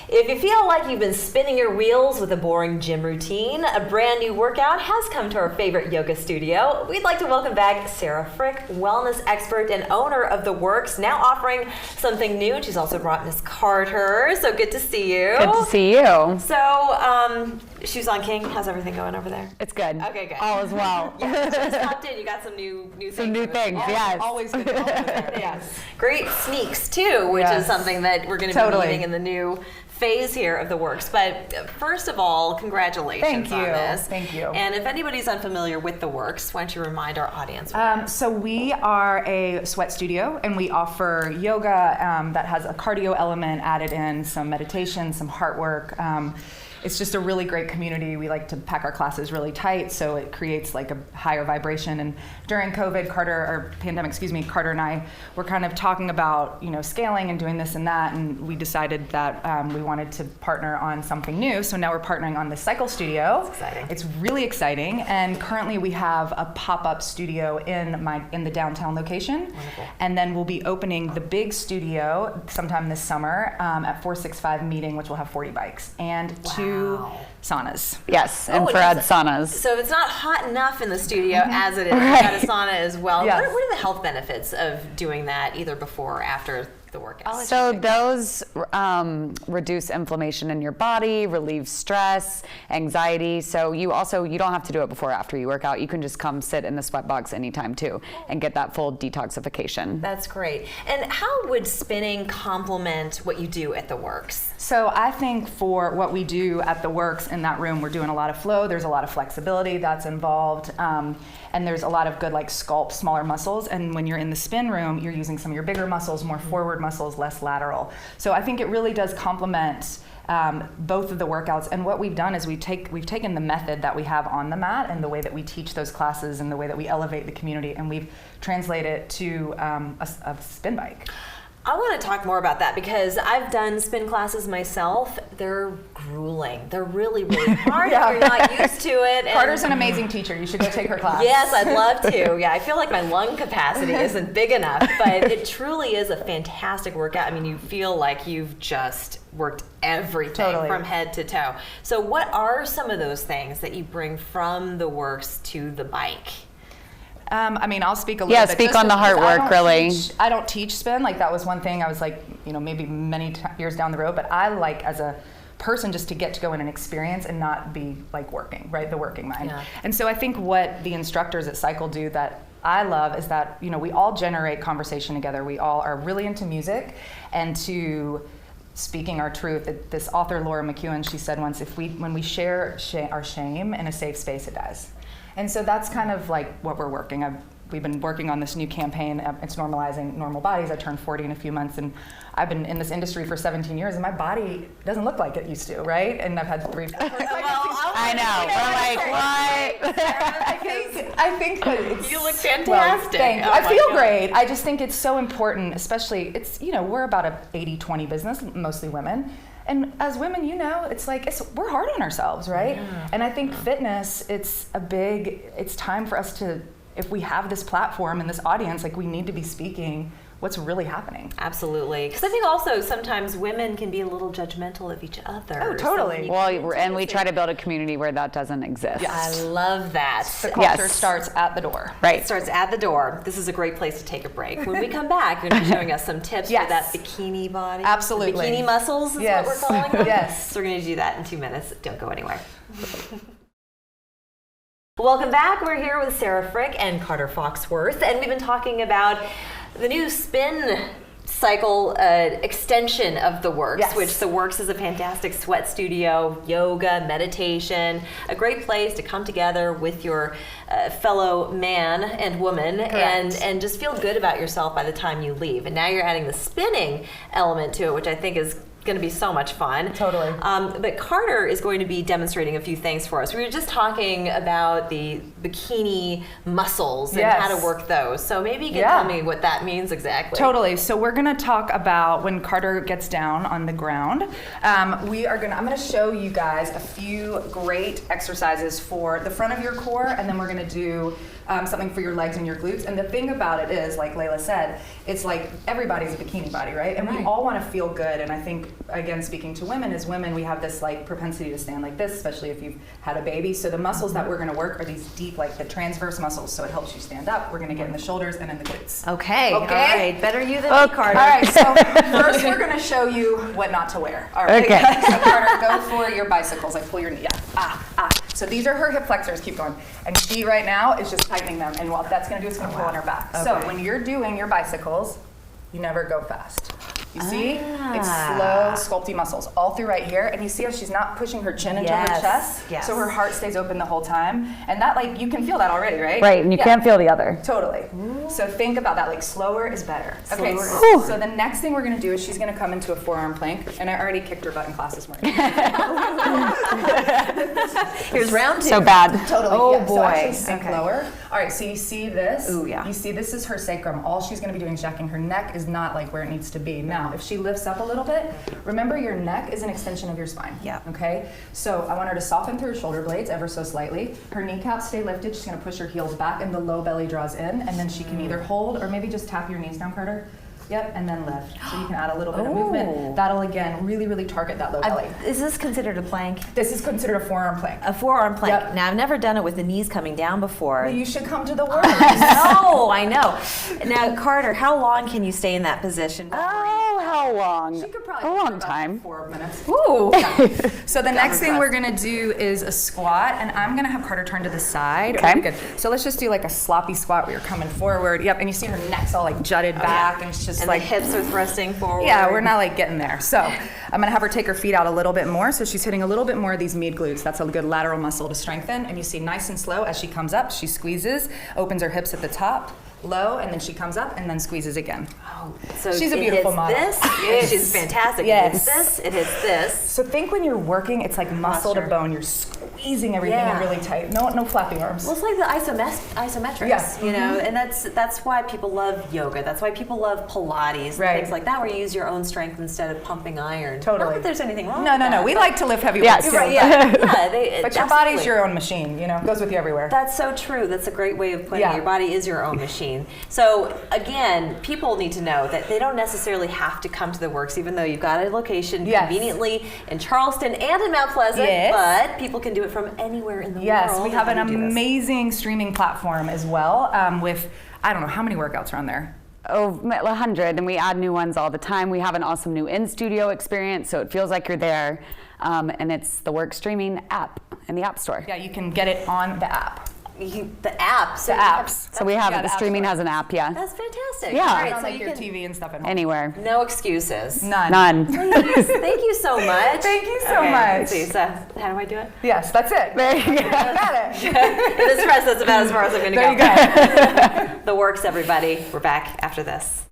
If you feel like you've been spinning your wheels with a boring gym routine, a brand new workout has come to our favorite yoga studio. We'd like to welcome back Sarah Frick, wellness expert and owner of The Works, now offering something new. And she's also brought Miss Carter, so good to see you. Good to see you. So, Shoes on King, how's everything going over there? It's good. Okay, good. All is well. Yeah, just popped in. You got some new things. Some new things, yes. Always good. Yes. Great sneaks too, which is something that we're going to be meeting in the new phase here of The Works. But first of all, congratulations on this. Thank you. And if anybody's unfamiliar with The Works, why don't you remind our audience? So we are a sweat studio, and we offer yoga that has a cardio element added in, some meditation, some heart work. It's just a really great community. We like to pack our classes really tight, so it creates like a higher vibration. And during COVID, Carter and I were kind of talking about, scaling and doing this and that, and we decided that we wanted to partner on something new. So now we're partnering on the Cycle Studio. That's exciting. It's really exciting, and currently we have a pop-up studio in the downtown location. Wonderful. And then we'll be opening the big studio sometime this summer at 465 Meeting, which will have 40 bikes and two saunas. Yes, infrared saunas. So if it's not hot enough in the studio as it is, you've got a sauna as well. Yes. What are the health benefits of doing that either before or after the workout? So those reduce inflammation in your body, relieve stress, anxiety. So you don't have to do it before or after you work out. You can just come sit in the sweat box anytime too and get that full detoxification. That's great. And how would spinning complement what you do at The Works? So I think for what we do at The Works in that room, we're doing a lot of flow. There's a lot of flexibility that's involved. And there's a lot of good sculpt, smaller muscles. And when you're in the spin room, you're using some of your bigger muscles, more forward muscles, less lateral. So I think it really does complement both of the workouts. And what we've done is we've taken the method that we have on the mat and the way that we teach those classes and the way that we elevate the community, and we've translated it to a spin bike. I want to talk more about that because I've done spin classes myself. They're grueling. They're really, really hard. Yeah. You're not used to it. Carter's an amazing teacher. You should go take her class. Yes, I'd love to. Yeah, I feel like my lung capacity isn't big enough, but it truly is a fantastic workout. I mean, you feel like you've just worked everything from head to toe. So what are some of those things that you bring from The Works to the bike? I'll speak a little bit. Yeah, speak on the heart work, really. I don't teach spin. That was one thing I was maybe many years down the road, but I as a person just to get to go in and experience and not be working, right? The working mind. Yeah. And so I think what the instructors at Cycle do that I love is that, we all generate conversation together. We all are really into music and to speaking our truth. This author, Laura McEwen, she said once, when we share our shame in a safe space, it dies. And so that's kind of what we're working. We've been working on this new campaign. It's normalizing normal bodies. I turned 40 in a few months, and I've been in this industry for 17 years, and my body doesn't look like it used to, right? And I've had 3. I know. We're what? I think that it's, you look fantastic. Thank you. I feel great. I just think it's so important, especially we're about a 80-20 business, mostly women. And as women, we're hard on ourselves, right? Yeah. And I think fitness, it's time for us to, if we have this platform and this audience, we need to be speaking what's really happening. Absolutely. Because I think also sometimes women can be a little judgmental of each other. Oh, totally. And we try to build a community where that doesn't exist. Yes. I love that. The culture starts at the door. Right. It starts at the door. This is a great place to take a break. When we come back, you're going to be showing us some tips for that bikini body. Absolutely. The bikini muscles is what we're calling them. Yes. So we're going to do that in 2 minutes. Don't go anywhere. Welcome back. We're here with Sarah Frick and Carter Foxworth, and we've been talking about the new spin cycle extension of The Works, which The Works is a fantastic sweat studio, yoga, meditation, a great place to come together with your fellow man and woman and just feel good about yourself by the time you leave. And now you're adding the spinning element to it, which I think is going to be so much fun. Totally. But Carter is going to be demonstrating a few things for us. We were just talking about the bikini muscles and how to work those. So maybe you can tell me what that means exactly. Totally. So we're going to talk about when Carter gets down on the ground. I'm going to show you guys a few great exercises for the front of your core, and then we're going to do something for your legs and your glutes. And the thing about it is, like Layla said, it's like everybody's a bikini body, right? And we all want to feel good. And I think, again, speaking to women, as women, we have this like propensity to stand like this, especially if you've had a baby. So the muscles that we're going to work are these deep, like the transverse muscles. So it helps you stand up. We're going to get in the shoulders and in the glutes. Okay. All right. Better you than me, Carter. All right. So first, we're going to show you what not to wear. All right. Okay. So Carter, go for your bicycles. Like pull your knee. Yeah. So these are her hip flexors. Keep going. And she right now is just tightening them. And what that's going to do is going to pull on her back. Okay. So when you're doing your bicycles, you never go fast. You see? It's slow, sculpty muscles all through right here. And you see how she's not pushing her chin into her chest? Yes. So her heart stays open the whole time. And that, like, you can feel that already, right? Right, and you can't feel the other. Totally. So think about that, like slower is better. Okay, so the next thing we're gonna do is she's gonna come into a forearm plank, and I already kicked her butt in class this morning. Here's round 2. So bad. Totally. Oh, yeah. boy. So actually sink lower. All right, so you see this? Ooh, yeah. You see this is her sacrum. All she's gonna be doing is jacking. Her neck is not like where it needs to be. Now, if she lifts up a little bit, remember your neck is an extension of your spine. Yeah. Okay? So I want her to soften through her shoulder blades ever so slightly. Her kneecaps stay lifted. She's gonna push her heels back and the low belly draws in, and then she can either hold or maybe just tap your knees down, Carter. Yep, and then lift. So you can add a little bit of movement. That'll, again, really, really target that low belly. Is this considered a plank? This is considered a forearm plank. A forearm plank. Yep. Now, I've never done it with the knees coming down before. Well, you should come to the work. No, I know. Now, Carter, how long can you stay in that position? Oh, how long? She could probably A do long about time. 4 minutes. Ooh. So the next thing we're gonna do is a squat, and I'm gonna have Carter turn to the side. Okay. Good. So let's just do like a sloppy squat where you're coming forward. Yep, and you see her neck's all like jutted back, and it's just And like the hips are thrusting forward. yeah, we're not like getting there. So I'm gonna have her take her feet out a little bit more. So she's hitting a little bit more of these mid glutes. That's a good lateral muscle to strengthen. And you see nice and slow as she comes up, she squeezes, opens her hips at the top, low, and then she comes up and then squeezes again. So She's a it beautiful hits model. This. Yes. She's fantastic. Yes. It hits this. It hits this. So think when you're working, it's like muscle to Posture. bone. You're squeezing everything in Yeah. really tight. No flappy arms. Well, it's like the isometrics, Yeah. you know, and that's why people love yoga. That's why people love Pilates and Right. things like that, where you use your own strength instead of pumping iron. Totally. Not that there's anything wrong. No, with no, that, no. We but- like to lift heavy Yes. weights too. Right, yeah, But your body's your own machine, you know, goes with you everywhere. That's so true. That's a great way of putting it. Yeah. Your body is your own machine. So again, people need to know that they don't necessarily have to come to the works, even though you've got a location Yes. conveniently in Charleston and in Mount Pleasant. Yes. But people can do it from anywhere in the Yes, world. we have an How do you do this? amazing streaming platform as well with, I don't know, how many workouts are on there? Oh, 100, and we add new ones all the time. We have an awesome new in-studio experience, so it feels like you're there. And it's the Work Streaming app in the App Store. Yeah, you can get it on the app. The app. So The you have- apps. So we have Yeah, it. The the App streaming Store. has an app, yeah. That's fantastic. Yeah. All Right right, on so like you your can, TV and stuff at home. Anywhere. no excuses. None. None. Please, thank you so much. Thank you so Okay, much. let's see, so how do I do it? Yes, that's it. There you go. Got it. This press, that's about as far as I'm going to There go. you go. The works, everybody. We're back after this.